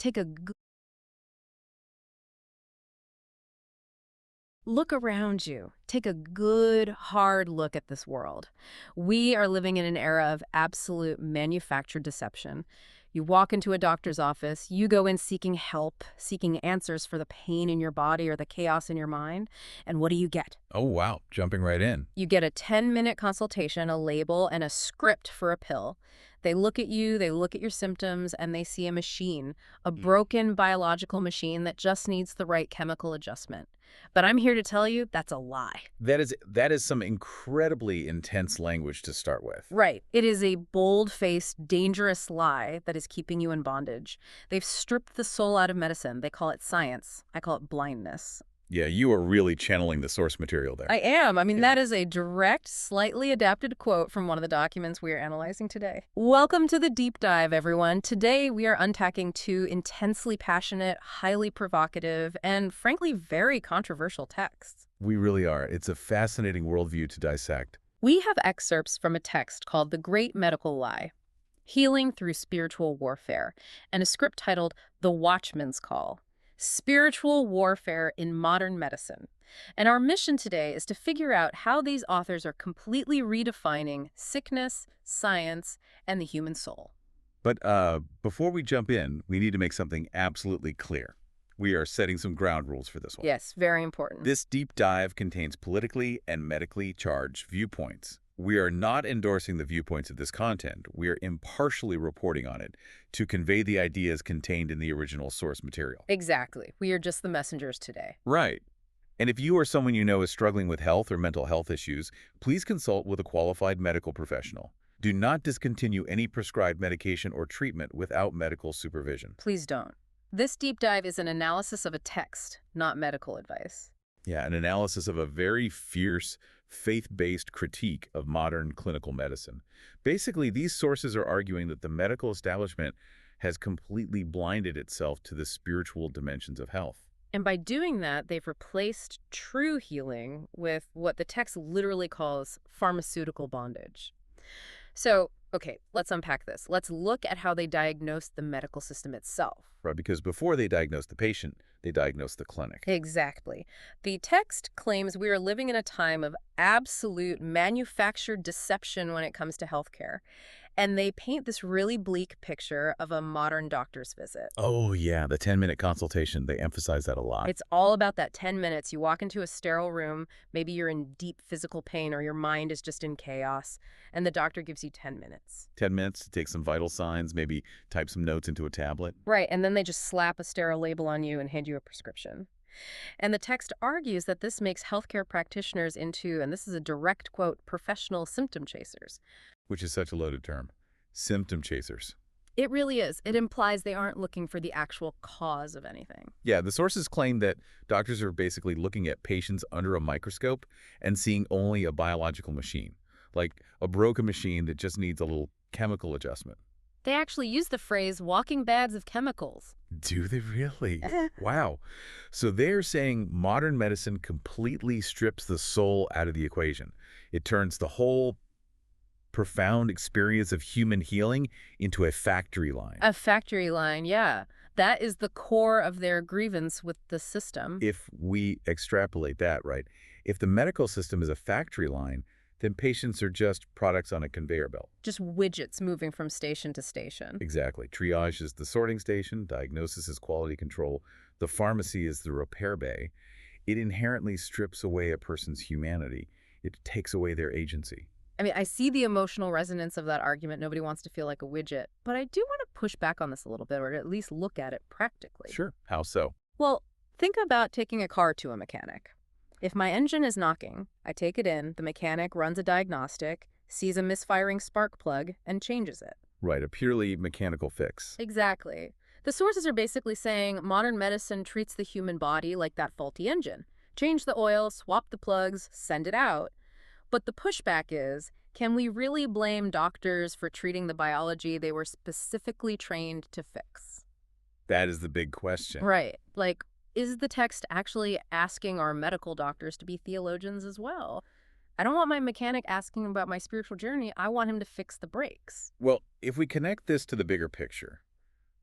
take a look around you. Take a good, hard look at this world. We are living in an era of absolute manufactured deception. You walk into a doctor's office, you go in seeking help, seeking answers for the pain in your body or the chaos in your mind, and what do you get? Oh, wow. Jumping right in. You get a 10-minute consultation, a label, and a script for a pill. They look at you, they look at your symptoms, and they see a machine, a broken biological machine that just needs the right chemical adjustment. But I'm here to tell you that's a lie. That is some incredibly intense language to start with. Right. It is a bold-faced, dangerous lie that is keeping you in bondage. They've stripped the soul out of medicine. They call it science. I call it blindness. Yeah, you are really channeling the source material there. I am. I mean, Yeah. that is a direct, slightly adapted quote from one of the documents we are analyzing today. Welcome to the deep dive, everyone. Today, we are unpacking two intensely passionate, highly provocative, and frankly, very controversial texts. We really are. It's a fascinating worldview to dissect. We have excerpts from a text called The Great Medical Lie, Healing Through Spiritual Warfare, and a script titled The Watchman's Call, Spiritual Warfare in Modern Medicine. And our mission today is to figure out how these authors are completely redefining sickness, science, and the human soul. But before we jump in, we need to make something absolutely clear. We are setting some ground rules for this one. Yes, very important. This deep dive contains politically and medically charged viewpoints. We are not endorsing the viewpoints of this content. We are impartially reporting on it to convey the ideas contained in the original source material. Exactly. We are just the messengers today. Right. And if you or someone you know is struggling with health or mental health issues, please consult with a qualified medical professional. Do not discontinue any prescribed medication or treatment without medical supervision. Please don't. This deep dive is an analysis of a text, not medical advice. Yeah, an analysis of a very fierce, faith-based critique of modern clinical medicine. Basically, these sources are arguing that the medical establishment has completely blinded itself to the spiritual dimensions of health. And by doing that, they've replaced true healing with what the text literally calls pharmaceutical bondage. So, okay, let's unpack this. Let's look at how they diagnosed the medical system itself. Right, because before they diagnose the patient, they diagnose the clinic. Exactly. The text claims we are living in a time of absolute manufactured deception when it comes to healthcare. And they paint this really bleak picture of a modern doctor's visit. Oh, yeah, the 10-minute consultation. They emphasize that a lot. It's all about that 10 minutes. You walk into a sterile room, maybe you're in deep physical pain or your mind is just in chaos, and the doctor gives you 10 minutes. 10 minutes to take some vital signs, maybe type some notes into a tablet. Right, and then they just slap a sterile label on you and hand you a prescription. And the text argues that this makes healthcare practitioners into, and this is a direct quote, professional symptom chasers. Which is such a loaded term. Symptom chasers. It really is. It implies they aren't looking for the actual cause of anything. Yeah, the sources claim that doctors are basically looking at patients under a microscope and seeing only a biological machine, like a broken machine that just needs a little chemical adjustment. They actually use the phrase walking bags of chemicals. Do they really? Wow. So they're saying modern medicine completely strips the soul out of the equation. It turns the whole profound experience of human healing into a factory line. A factory line, yeah. That is the core of their grievance with the system. If we extrapolate that, right, if the medical system is a factory line, then patients are just products on a conveyor belt. Just widgets moving from station to station. Exactly. Triage is the sorting station, diagnosis is quality control, the pharmacy is the repair bay. It inherently strips away a person's humanity. It takes away their agency. I mean, I see the emotional resonance of that argument. Nobody wants to feel like a widget. But I do want to push back on this a little bit, or at least look at it practically. Sure. How so? Well, think about taking a car to a mechanic. If my engine is knocking, I take it in, the mechanic runs a diagnostic, sees a misfiring spark plug, and changes it. Right, a purely mechanical fix. Exactly. The sources are basically saying modern medicine treats the human body like that faulty engine. Change the oil, swap the plugs, send it out. But the pushback is, can we really blame doctors for treating the biology they were specifically trained to fix? That is the big question. Right. Like, is the text actually asking our medical doctors to be theologians as well? I don't want my mechanic asking about my spiritual journey. I want him to fix the brakes. Well, if we connect this to the bigger picture,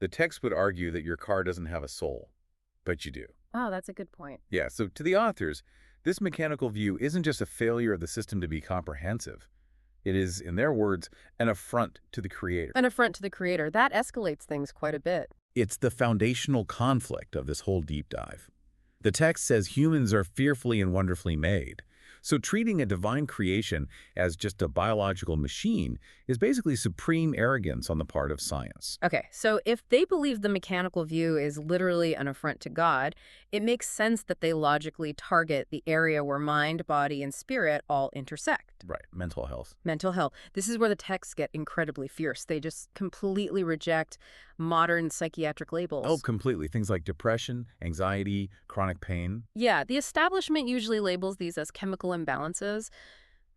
The text would argue that your car doesn't have a soul, but you do. Oh, that's a good point. Yeah, so to the authors, this mechanical view isn't just a failure of the system to be comprehensive. It is, in their words, an affront to the creator. An affront to the creator. That escalates things quite a bit. It's the foundational conflict of this whole deep dive. The text says humans are fearfully and wonderfully made. So treating a divine creation as just a biological machine is basically supreme arrogance on the part of science. Okay, so if they believe the mechanical view is literally an affront to God, it makes sense that they logically target the area where mind, body, and spirit all intersect. Right, mental health. Mental health. This is where the texts get incredibly fierce. They just completely reject modern psychiatric labels. Oh, completely. Things like depression, anxiety, chronic pain. Yeah, the establishment usually labels these as chemical imbalances,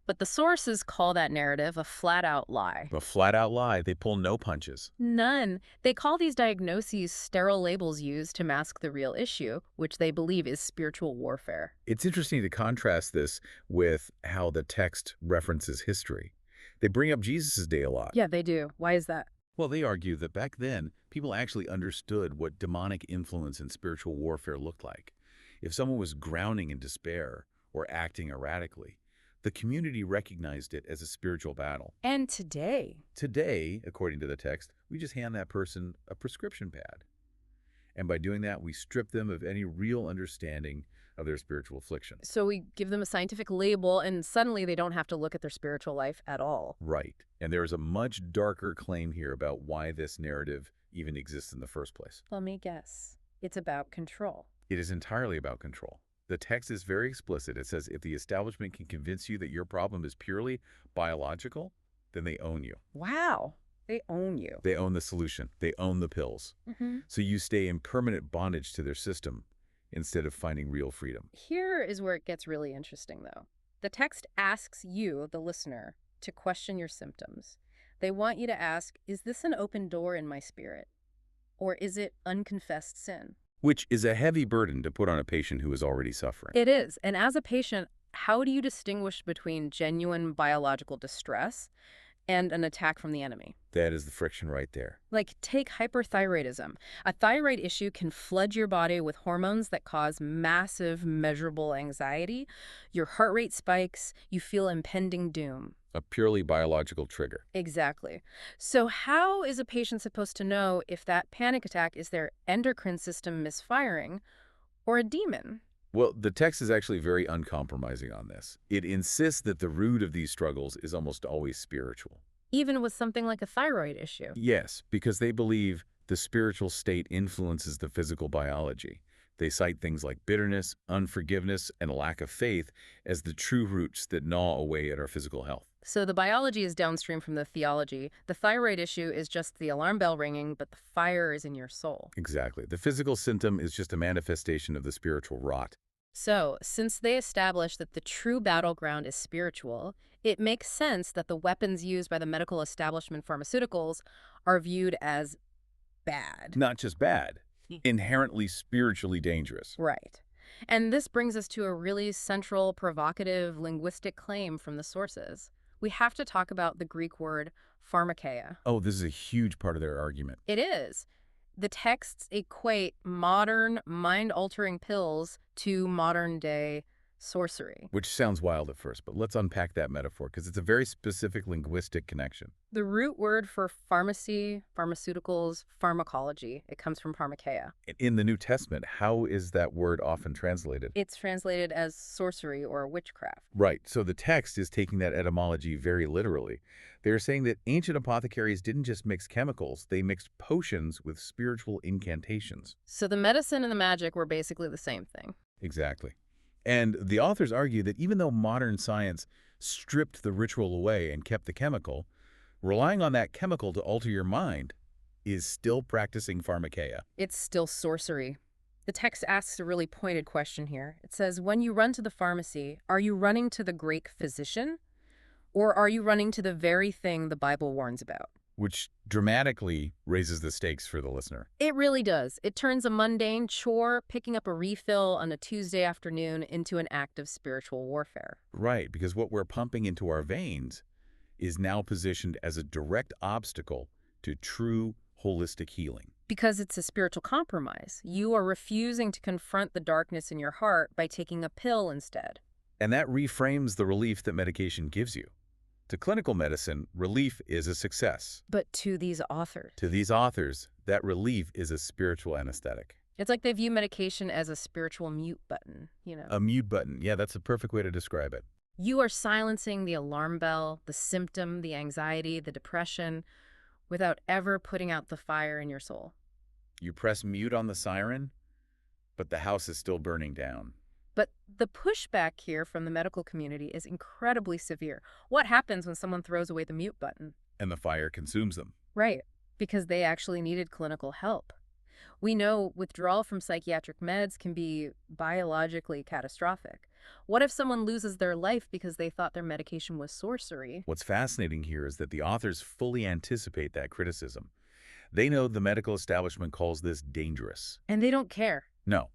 but the sources call that narrative a flat-out lie. A flat-out lie. They pull no punches. None. They call these diagnoses sterile labels used to mask the real issue, which they believe is spiritual warfare. It's interesting to contrast this with how the text references history. They bring up Jesus' day a lot. Yeah, they do. Why is that? Well, they argue that back then, people actually understood what demonic influence and spiritual warfare looked like. If someone was drowning in despair or acting erratically, the community recognized it as a spiritual battle. And today? Today, according to the text, we just hand that person a prescription pad. And by doing that, we strip them of any real understanding of their spiritual affliction. So we give them a scientific label, and suddenly they don't have to look at their spiritual life at all. Right. And there is a much darker claim here about why this narrative even exists in the first place. Let me guess. It's about control. It is entirely about control. The text is very explicit. It says if the establishment can convince you that your problem is purely biological, then they own you. Wow. They own you. They own the solution. They own the pills. So you stay in permanent bondage to their system instead of finding real freedom. Here is where it gets really interesting, though. The text asks you, the listener, to question your symptoms. They want you to ask, is this an open door in my spirit? Or is it unconfessed sin? Which is a heavy burden to put on a patient who is already suffering. It is. And as a patient, how do you distinguish between genuine biological distress and an attack from the enemy? That is the friction right there. Like, take hyperthyroidism. A thyroid issue can flood your body with hormones that cause massive, measurable anxiety. Your heart rate spikes. You feel impending doom. A purely biological trigger. Exactly. So how is a patient supposed to know if that panic attack is their endocrine system misfiring or a demon? Well, the text is actually very uncompromising on this. It insists that the root of these struggles is almost always spiritual. Even with something like a thyroid issue. Yes, because they believe the spiritual state influences the physical biology. They cite things like bitterness, unforgiveness, and a lack of faith as the true roots that gnaw away at our physical health. So the biology is downstream from the theology. The thyroid issue is just the alarm bell ringing, but the fire is in your soul. Exactly. The physical symptom is just a manifestation of the spiritual rot. So, since they established that the true battleground is spiritual, it makes sense that the weapons used by the medical establishment pharmaceuticals are viewed as bad. Not just bad, inherently spiritually dangerous. Right. And this brings us to a really central, provocative, linguistic claim from the sources. We have to talk about the Greek word pharmakeia. Oh, this is a huge part of their argument. It is. The texts equate modern, mind-altering pills to modern-day sorcery. Which sounds wild at first, but let's unpack that metaphor because it's a very specific linguistic connection. The root word for pharmacy, pharmaceuticals, pharmacology, it comes from pharmakeia. In the New Testament, how is that word often translated? It's translated as sorcery or witchcraft. Right, so the text is taking that etymology very literally. They're saying that ancient apothecaries didn't just mix chemicals, they mixed potions with spiritual incantations. So the medicine and the magic were basically the same thing. Exactly. And the authors argue that even though modern science stripped the ritual away and kept the chemical, relying on that chemical to alter your mind is still practicing pharmakeia. It's still sorcery. The text asks a really pointed question here. It says, when you run to the pharmacy, are you running to the great physician? Or are you running to the very thing the Bible warns about? Which dramatically raises the stakes for the listener. It really does. It turns a mundane chore, picking up a refill on a Tuesday afternoon, into an act of spiritual warfare. Right, because what we're pumping into our veins is now positioned as a direct obstacle to true holistic healing. Because it's a spiritual compromise. You are refusing to confront the darkness in your heart by taking a pill instead. And that reframes the relief that medication gives you. To clinical medicine, relief is a success. But to these authors, To these authors, that relief is a spiritual anesthetic. it's like they view medication as a spiritual mute button. A mute button. Yeah, that's a perfect way to describe it. You are silencing the alarm bell, the symptom, the anxiety, the depression, without ever putting out the fire in your soul. You press mute on the siren, but the house is still burning down. But the pushback here from the medical community is incredibly severe. What happens when someone throws away the mute button? And the fire consumes them. Right, because they actually needed clinical help. We know withdrawal from psychiatric meds can be biologically catastrophic. What if someone loses their life because they thought their medication was sorcery? What's fascinating here is that the authors fully anticipate that criticism. They know the medical establishment calls this dangerous. And they don't care. No,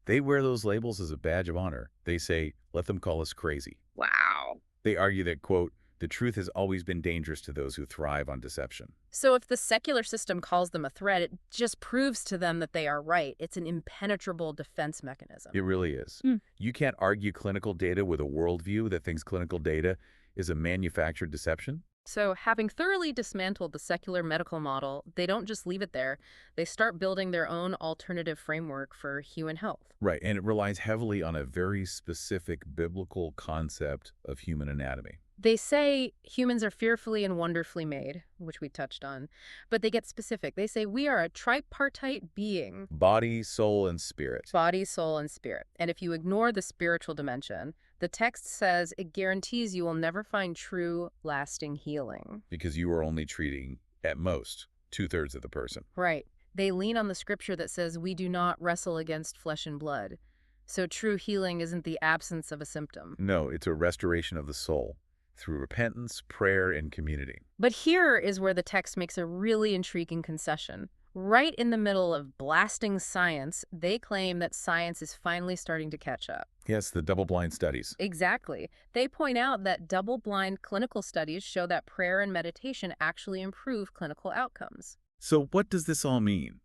they wear those labels as a badge of honor. They say, let them call us crazy. Wow. They argue that, quote, the truth has always been dangerous to those who thrive on deception. So if the secular system calls them a threat, it just proves to them that they are right. It's an impenetrable defense mechanism. It really is. You can't argue clinical data with a worldview that thinks clinical data is a manufactured deception. So having thoroughly dismantled the secular medical model, they don't just leave it there. They start building their own alternative framework for human health. Right, and it relies heavily on a very specific biblical concept of human anatomy. They say humans are fearfully and wonderfully made, which we touched on, but they get specific. They say we are a tripartite being, Body, soul, and spirit. body, soul, and spirit. And if you ignore the spiritual dimension, the text says it guarantees you will never find true, lasting healing. Because you are only treating, at most, 2/3 of the person. Right. They lean on the scripture that says we do not wrestle against flesh and blood. So true healing isn't the absence of a symptom. No, it's a restoration of the soul through repentance, prayer, and community. But here is where the text makes a really intriguing concession. Right in the middle of blasting science, they claim that science is finally starting to catch up. Yes, the double-blind studies. Exactly. They point out that double-blind clinical studies show that prayer and meditation actually improve clinical outcomes. So what does this all mean?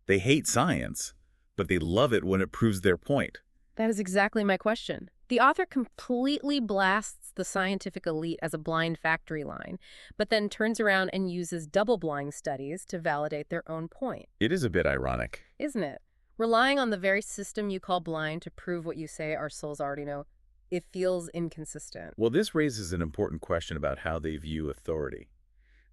They hate science, but they love it when it proves their point. That is exactly my question. The author completely blasts the scientific elite as a blind factory line, but then turns around and uses double-blind studies to validate their own point. It is a bit ironic. Isn't it? Relying on the very system you call blind to prove what you say our souls already know, it feels inconsistent. Well, this raises an important question about how they view authority.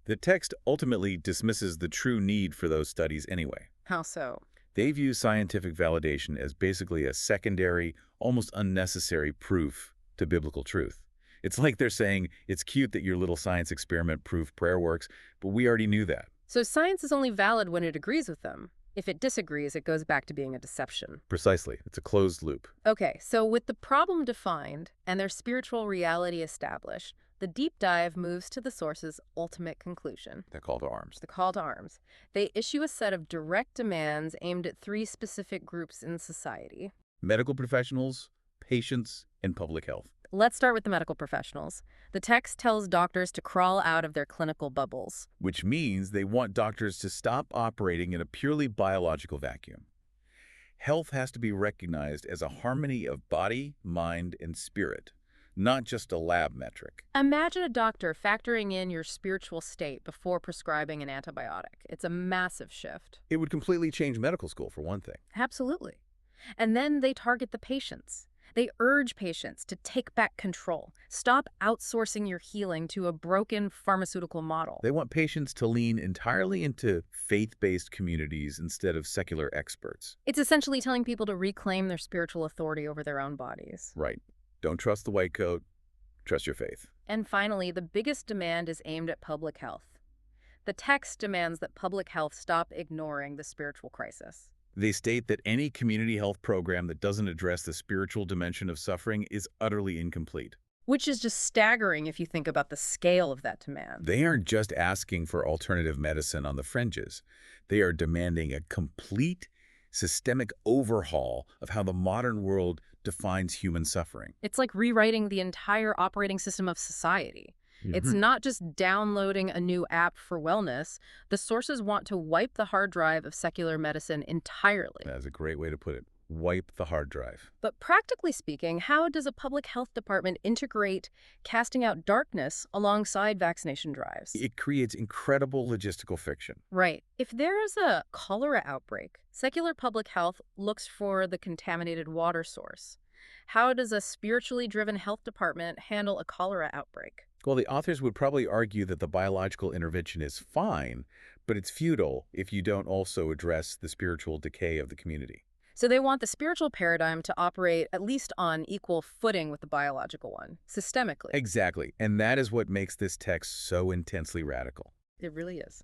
The text ultimately dismisses the true need for those studies anyway. How so? They view scientific validation as basically a secondary, almost unnecessary proof to biblical truth. It's like they're saying, it's cute that your little science experiment proved prayer works, but we already knew that. So science is only valid when it agrees with them. If it disagrees, it goes back to being a deception. Precisely. It's a closed loop. Okay, so with the problem defined and their spiritual reality established, the deep dive moves to the source's ultimate conclusion. The call to arms. The call to arms. They issue a set of direct demands aimed at 3 specific groups in society. Medical professionals, patients, and public health. Let's start with the medical professionals. The text tells doctors to crawl out of their clinical bubbles. Which means they want doctors to stop operating in a purely biological vacuum. Health has to be recognized as a harmony of body, mind, and spirit, not just a lab metric. Imagine a doctor factoring in your spiritual state before prescribing an antibiotic. It's a massive shift. It would completely change medical school, for one thing. Absolutely. And then they target the patients. They urge patients to take back control. Stop outsourcing your healing to a broken pharmaceutical model. They want patients to lean entirely into faith-based communities instead of secular experts. It's essentially telling people to reclaim their spiritual authority over their own bodies. Right. Don't trust the white coat. Trust your faith. And finally, the biggest demand is aimed at public health. The text demands that public health stop ignoring the spiritual crisis. They state that any community health program that doesn't address the spiritual dimension of suffering is utterly incomplete. Which is just staggering if you think about the scale of that demand. They aren't just asking for alternative medicine on the fringes. They are demanding a complete, systemic overhaul of how the modern world defines human suffering. It's like rewriting the entire operating system of society. It's Mhm. not just downloading a new app for wellness. The sources want to wipe the hard drive of secular medicine entirely. That's a great way to put it. Wipe the hard drive. But practically speaking, how does a public health department integrate casting out darkness alongside vaccination drives? It creates incredible logistical friction. Right. If there is a cholera outbreak, secular public health looks for the contaminated water source. How does a spiritually driven health department handle a cholera outbreak? Well, the authors would probably argue that the biological intervention is fine, but it's futile if you don't also address the spiritual decay of the community. So they want the spiritual paradigm to operate at least on equal footing with the biological one, systemically. Exactly. And that is what makes this text so intensely radical. It really is.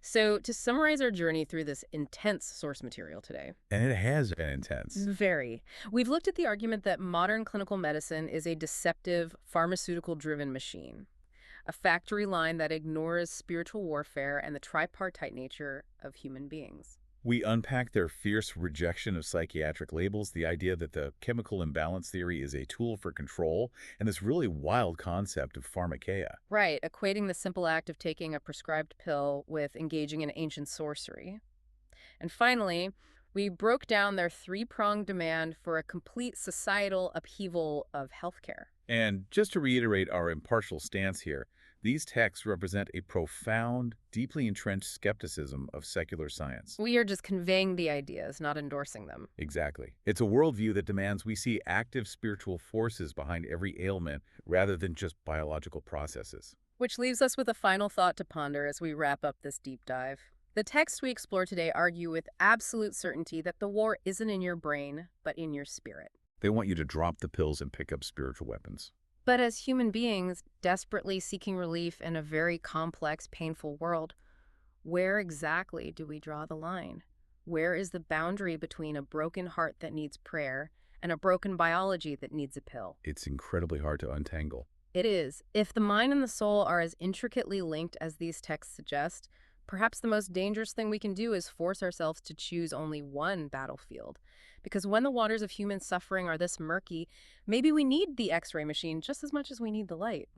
So to summarize our journey through this intense source material today, And it has been intense. very. We've looked at the argument that modern clinical medicine is a deceptive, pharmaceutical-driven machine, a factory line that ignores spiritual warfare and the tripartite nature of human beings. We unpack their fierce rejection of psychiatric labels, the idea that the chemical imbalance theory is a tool for control, and this really wild concept of pharmakeia. Right, equating the simple act of taking a prescribed pill with engaging in ancient sorcery. And finally, we broke down their three-pronged demand for a complete societal upheaval of healthcare. And just to reiterate our impartial stance here, these texts represent a profound, deeply entrenched skepticism of secular science. We are just conveying the ideas, not endorsing them. Exactly. It's a worldview that demands we see active spiritual forces behind every ailment rather than just biological processes. Which leaves us with a final thought to ponder as we wrap up this deep dive. The texts we explore today argue with absolute certainty that the war isn't in your brain, but in your spirit. They want you to drop the pills and pick up spiritual weapons. But as human beings, desperately seeking relief in a very complex, painful world, where exactly do we draw the line? Where is the boundary between a broken heart that needs prayer and a broken biology that needs a pill? It's incredibly hard to untangle. It is. If the mind and the soul are as intricately linked as these texts suggest, perhaps the most dangerous thing we can do is force ourselves to choose only one battlefield. Because when the waters of human suffering are this murky, maybe we need the X-ray machine just as much as we need the light.